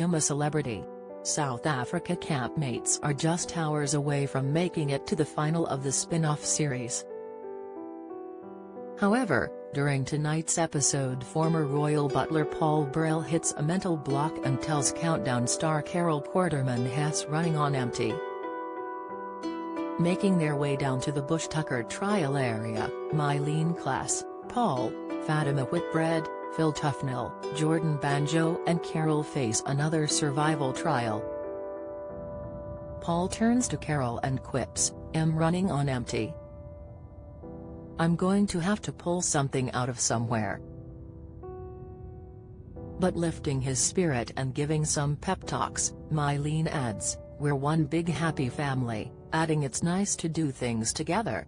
I'm A Celebrity. South Africa campmates are just hours away from making it to the final of the spin-off series. However, during tonight's episode, former royal butler Paul Burrell hits a mental block and tells Countdown star Carol Quarterman he's running on empty. Making their way down to the Bush Tucker trial area, Mylene Klass, Paul, Fatima Whitbread, Phil Tufnell, Jordan Banjo and Carol face another survival trial. Paul turns to Carol and quips, "I'm running on empty. I'm going to have to pull something out of somewhere." But lifting his spirit and giving some pep talks, Mylene adds, "We're one big happy family," adding it's nice to do things together.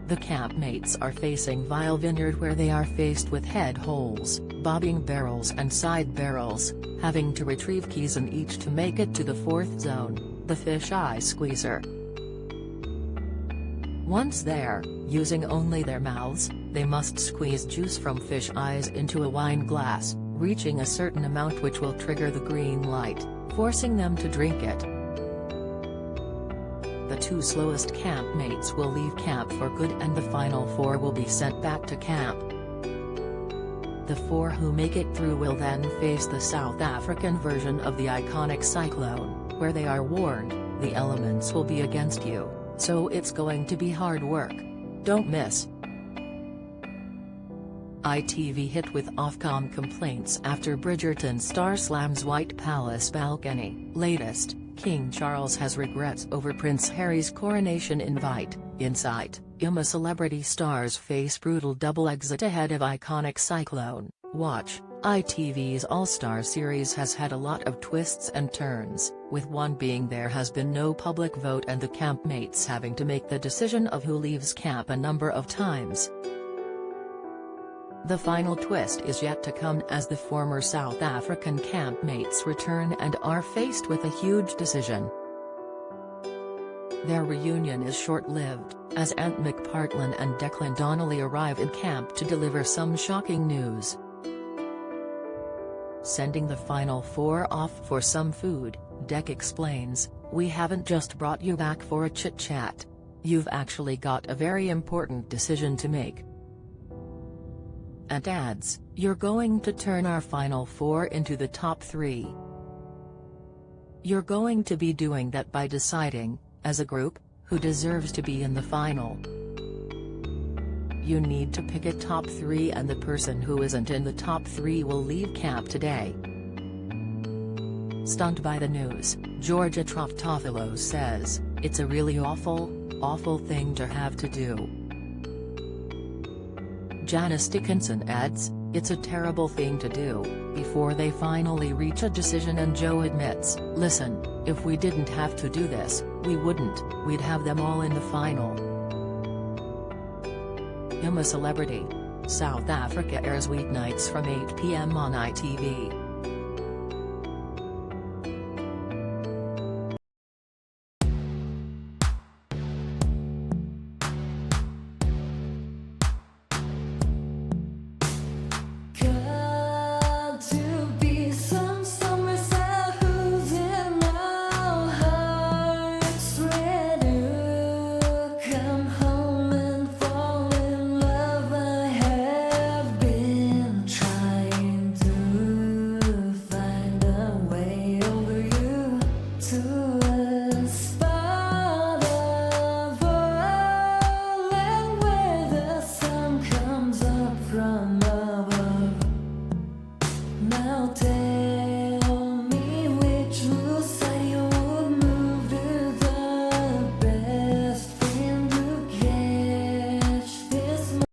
The campmates are facing Vile Vineyard, where they are faced with head holes, bobbing barrels and side barrels, having to retrieve keys in each to make it to the fourth zone, the fish eye squeezer. Once there, using only their mouths, they must squeeze juice from fish eyes into a wine glass, reaching a certain amount which will trigger the green light, forcing them to drink it. The two slowest campmates will leave camp for good and the final four will be sent back to camp. The four who make it through will then face the South African version of the iconic cyclone, where they are warned, the elements will be against you, so it's going to be hard work. Don't miss. ITV hit with Ofcom complaints after Bridgerton star slams White Palace balcony. Latest, King Charles has regrets over Prince Harry's coronation invite. Insight, I'm A Celebrity stars face brutal double exit ahead of iconic cyclone. Watch, ITV's All-Star series has had a lot of twists and turns, with one being there has been no public vote and the campmates having to make the decision of who leaves camp a number of times. The final twist is yet to come as the former South African campmates return and are faced with a huge decision. Their reunion is short-lived, as Ant McPartlin and Declan Donnelly arrive in camp to deliver some shocking news. Sending the final four off for some food, Dec explains, "We haven't just brought you back for a chit-chat. You've actually got a very important decision to make." And adds, "You're going to turn our final four into the top three. You're going to be doing that by deciding, as a group, who deserves to be in the final. You need to pick a top three and the person who isn't in the top three will leave camp today." Stunned by the news, Georgia Troftopoulos says, "It's a really awful thing to have to do." Janice Dickinson adds, "It's a terrible thing to do," before they finally reach a decision, and Joe admits, "Listen, if we didn't have to do this, we wouldn't, we'd have them all in the final." I'm A Celebrity. South Africa airs weeknights from 8 p.m. on ITV.